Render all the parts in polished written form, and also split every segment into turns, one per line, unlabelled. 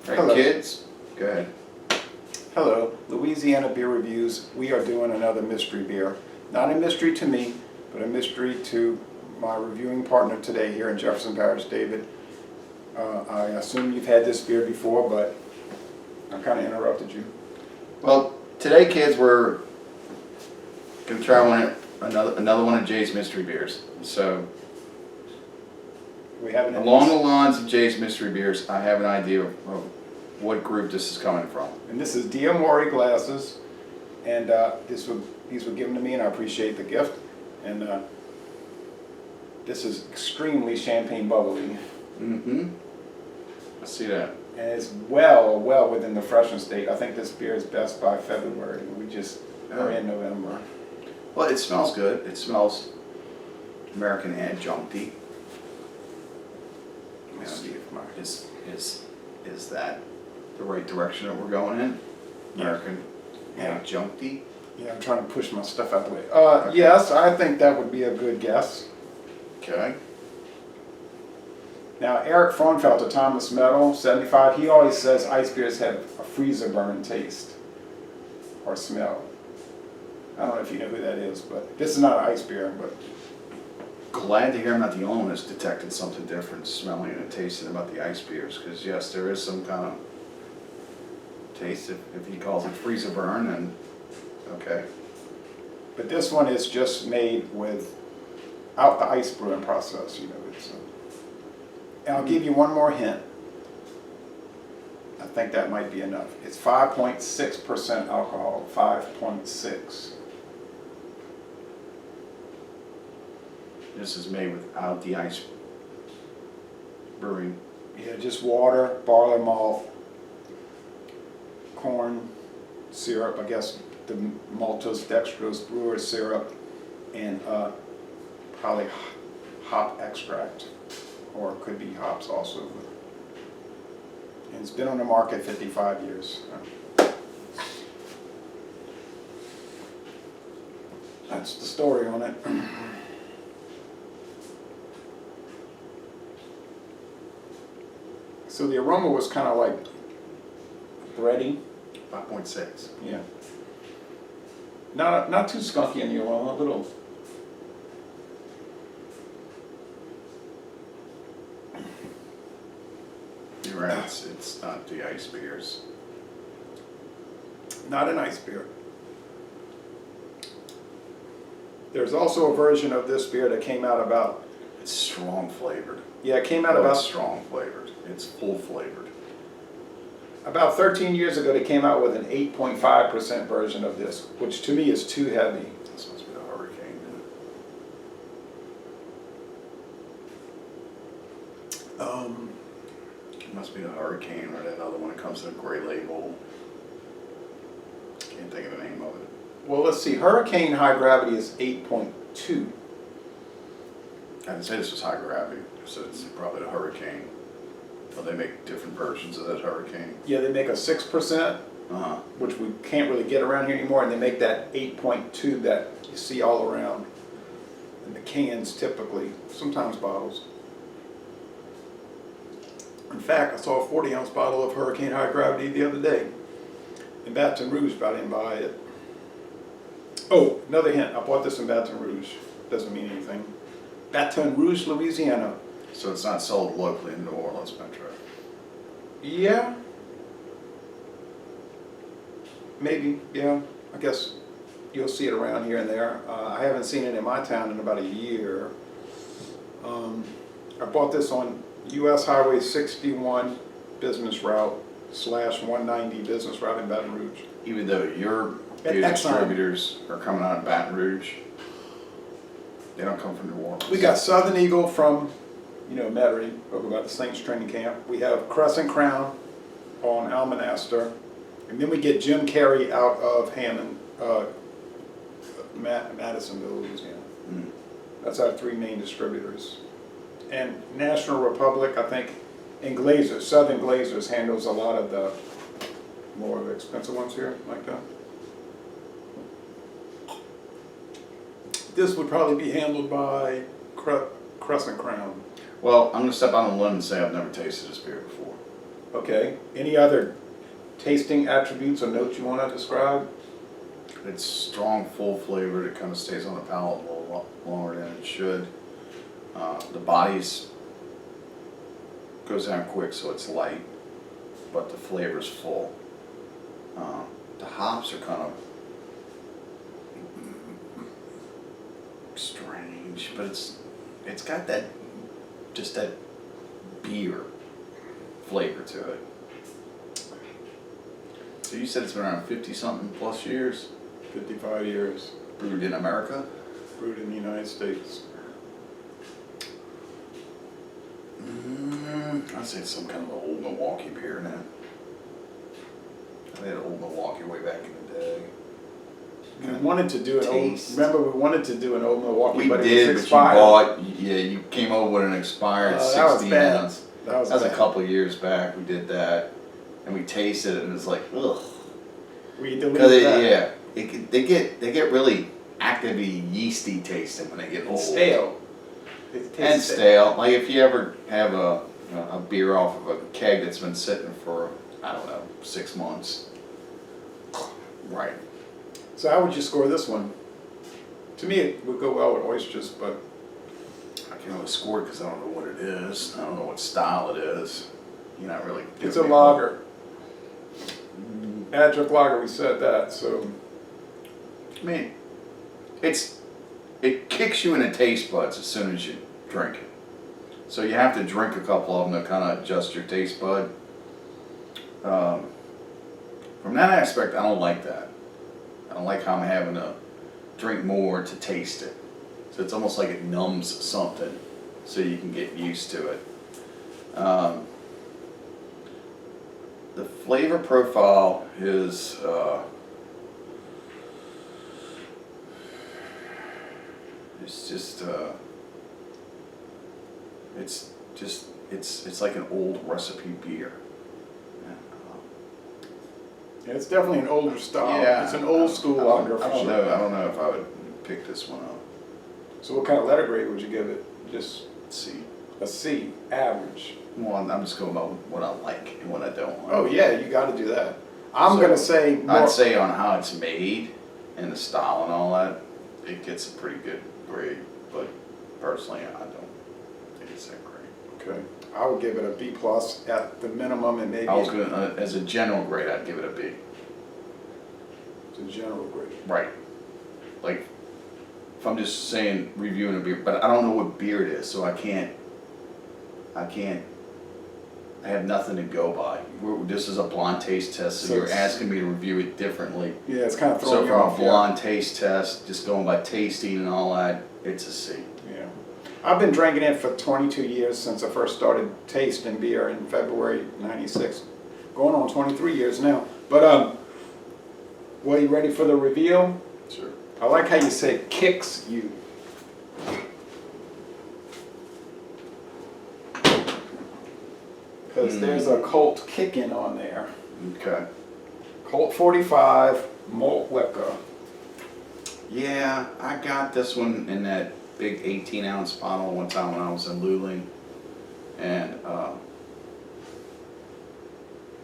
Right,
Hello.
kids? Go ahead.
Hello, Louisiana Beer Reviews. We are doing another mystery beer. Not a mystery to me, but a mystery to my reviewing partner today here in Jefferson Parish, David. I assume you've had this beer before, but I kind of interrupted you.
Well, today, kids, we're gonna try another one of Jay's mystery beers. So,
We haven't.
along the lines of Jay's mystery beers, I have an idea of what group this is coming from.
And this is Diamore glasses, and these were given to me, and I appreciate the gift. And this is extremely champagne bubbly.
Mm-hmm. I see that.
And it's well within the freshness date. I think this beer is best by February. We just are in November.
Well, it smells good. It smells American adjuncty.
Let's see if my
Is that the right direction that we're going in? American adjuncty?
Yeah, I'm trying to push my stuff out the way.
Okay.
Yes, I think that would be a good guess.
Okay.
Now, Eric Frauenfelter, Thomas Metal, 75, he always says ice beers have a freezer burn taste or smell. I don't know if you know who that is, but this is not an ice beer, but
Glad to hear I'm not the only one that's detected something different smelling and tasting about the ice beers, because yes, there is some kind of taste. If he calls it freezer burn, then okay.
but this one is just made without the ice brewing process, you know. And I'll give you one more hint. I think that might be enough. It's 5.6% alcohol, 5.6.
This is made without the ice brewing.
Yeah, just water, barley malt, corn syrup, I guess the maltose dextrose brewer syrup, and probably hop extract, or it could be hops also. And it's been on the market 55 years. That's the story on it. So the aroma was kind of like bready.
5.6.
Yeah. Not too skunky in the aroma, a little.
You're right. It's not the ice beers.
Not an ice beer. There's also a version of this beer that came out about,
It's strong flavored.
yeah, it came out
It's
about
strong flavored. It's full flavored.
13 years ago. They came out with an 8.5% version of this, which to me is too heavy.
This must be a hurricane. It must be a hurricane or that other one that comes in a gray label. Can't think of the name of it.
Well, let's see. Hurricane High Gravity is 8.2.
I didn't say this was high gravity, so it's probably a hurricane. But they make different versions of that hurricane.
Yeah, they make a 6%,
Uh-huh.
which we can't really get around here anymore, and they make that 8.2 that you see all around in the cans typically, sometimes bottles. In fact, I saw a 40-ounce bottle of Hurricane High Gravity the other day in Baton Rouge, but I didn't buy it. Oh, another hint. I bought this in Baton Rouge. Doesn't mean anything. Baton Rouge, Louisiana.
So it's not sold locally in New Orleans Metro.
Yeah. Maybe, yeah. I guess you'll see it around here and there. I haven't seen it in my town in about a year. I bought this on U.S. Highway 61 business route /190 business route in Baton Rouge.
Even though your
At
beer
Exxon.
distributors are coming out of Baton Rouge, they don't come from New Orleans.
We got Southern Eagle from, Metairie, over by the Saints training camp. We have Crescent Crown on Almonaster. And then we get Jim Carrey out of Hammond, Madisonville, Louisiana.
Mm.
That's our three main distributors. And National Republic, I think, and Glazers, Southern Glazers handles a lot of the more expensive ones here, like that. This would probably be handled by Crescent Crown.
Well, I'm going to step out on a limb and say I've never tasted this beer before.
Okay. Any other tasting attributes or notes you want to describe?
It's strong, full flavored. It kind of stays on the palate a little longer than it should. The body's goes down quick, so it's light, but the flavor's full. The hops are kind of strange, but it's got that just that beer flavor to it. So you said it's been around 50-something plus years,
55 years.
brewed in America?
Brewed in the United States.
I'd say it's some kind of an old Milwaukee beer now. I had old Milwaukee way back in the day.
We wanted to do an
Taste.
old, remember we wanted to do an old Milwaukee,
We
but it
did,
was
but
expired.
you came over with an expired
Oh, that was
16
bad.
ounce.
That was
That was a
bad.
couple of years back. We did that, and we tasted it, and it's like, ugh.
We
Because
deleted that.
they get really actively yeasty tasting when they get
And
old.
stale. It tastes
And stale. Like if you ever have a beer off of a keg that's been sitting for, I don't know, 6 months. Right.
So how would you score this one? To me, it would go well with oysters, but
I can't really score it because I don't know what it is. I don't know what style it is. You're not really.
it's a
giving me
lager. Adjunct lager, we said that, so.
I mean, it kicks you in the taste buds as soon as you drink it. So you have to drink a couple of them to kind of adjust your taste bud. From that aspect, I don't like that. I don't like how I'm having to drink more to taste it. So it's almost like it numbs something so you can get used to it. The flavor profile is it's like an old recipe beer.
Yeah, it's definitely an older style.
Yeah,
It's an old school lager for
I don't
sure.
know. I don't know if I would pick this one up.
So what kind of letter grade would you give it? Just
Let's see.
a C, average.
Well, I'm just going about what I like and what I don't like.
Oh yeah, you got to do that. I'm
So,
gonna say more.
I'd say on how it's made and the style and all that, it gets a pretty good grade. But personally, I don't think it's that great.
Okay, I would give it a B plus at the minimum, and maybe
I was going to, as a general grade, I'd give it a B.
it's a general grade.
Right. Like, if I'm just saying reviewing a beer, but I don't know what beer it is, so I have nothing to go by. This is a blind taste test, so
So
you're
it's-
asking me to review it differently.
Yeah, it's kind of
So
throwing you
from a
off. Yeah.
blind taste test, just going by tasting and all that, it's a C.
Yeah. I've been drinking it for 22 years since I first started tasting beer in February '96. Going on 23 years now. But well, you ready for the reveal?
Sure.
I like how you say kicks you. Because there's a Colt kick-in on there.
Okay.
Colt 45 malt liquor.
Yeah, I got this one in that big 18-ounce bottle one time when I was in Luling. And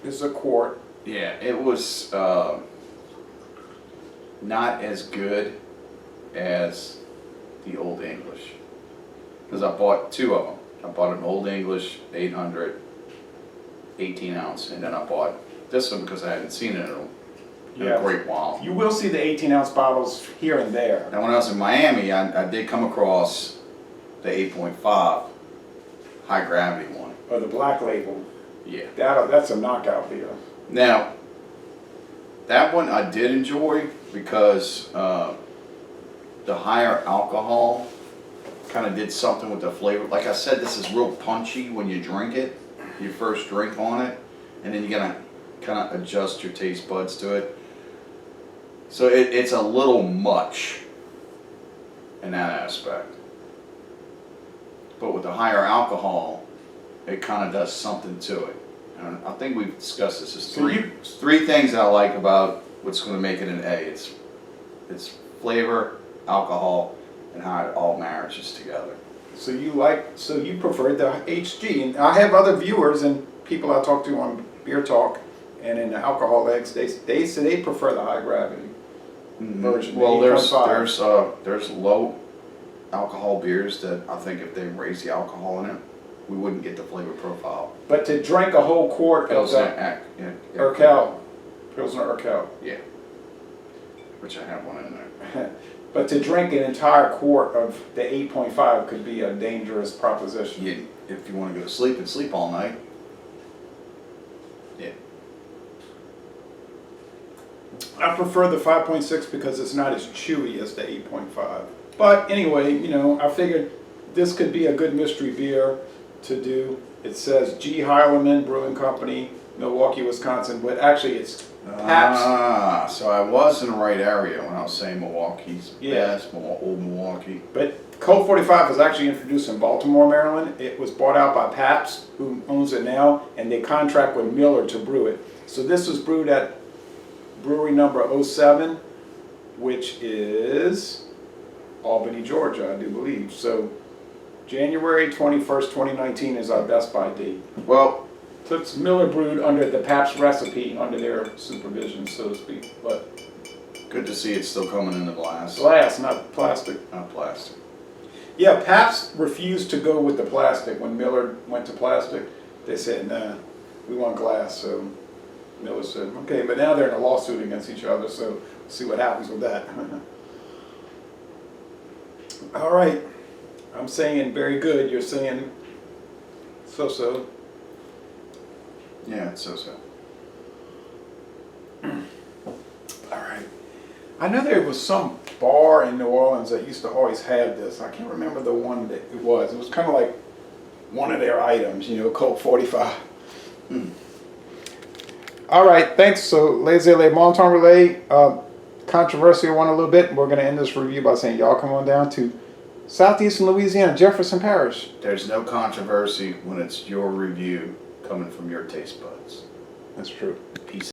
This is a quart.
yeah, it was not as good as the Old English. Because I bought two of them. I bought an Old English 800 18 ounce, and then I bought this one because I hadn't seen it in a great while.
You will see the 18-ounce bottles here and there.
Now when I was in Miami, I did come across the 8.5 high gravity one.
Or the black label.
Yeah.
That's a knockout beer.
Now, that one I did enjoy because the higher alcohol kind of did something with the flavor. Like I said, this is real punchy when you drink it, your first drink on it, and then you're gonna kind of adjust your taste buds to it. So it's a little much in that aspect. But with the higher alcohol, it kind of does something to it. And I think we've discussed this as
So
three things I like about what's going to make it an A. It's flavor, alcohol, and how it all marriages together.
So you preferred the HG, and I have other viewers and people I talk to on Beer Talk and in the alcohol legs, they say they prefer the high gravity version. the
Well,
8.5.
there's low alcohol beers that I think if they raise the alcohol in it, we wouldn't get the flavor profile.
But to drink a whole quart of
Pilsner,
the Urquell, Pilsner Urquell,
yeah, which I have one in there.
but to drink an entire quart of the 8.5 could be a dangerous proposition.
Yeah, if you want to go to sleep and sleep all night. Yeah.
I prefer the 5.6 because it's not as chewy as the 8.5. But anyway, you know, I figured this could be a good mystery beer to do. It says G. Heileman Brewing Company, Milwaukee, Wisconsin, but actually it's Pabst.
Ah, so I was in the right area when I was saying Milwaukee's
Yeah.
best, old Milwaukee.
But Colt 45 was actually introduced in Baltimore, Maryland. It was bought out by Pabst, who owns it now, and they contract with Miller to brew it. So this was brewed at brewery number 07, which is Albany, Georgia, I do believe. So January 21st, 2019 is our best by date.
Well,
So it's Miller brewed under the Pabst recipe, under their supervision, so to speak. But
good to see it's still coming in the glass,
glass, not plastic.
not plastic.
Yeah, Pabst refused to go with the plastic. When Miller went to plastic, they said, nah, we want glass. So Miller said, okay, but now they're in a lawsuit against each other, so we'll see what happens with that. All right, I'm saying very good. You're saying so-so.
Yeah, it's so-so.
All right. I know there was some bar in New Orleans that used to always have this. I can't remember the one that it was. It was kind of like one of their items, you know, Colt 45. All right, thanks. So, Laissez Les Monton Relay, controversial one a little bit. We're going to end this review by saying y'all come on down to Southeastern Louisiana, Jefferson Parish.
There's no controversy when it's your review coming from your taste buds.
That's true.
Peace.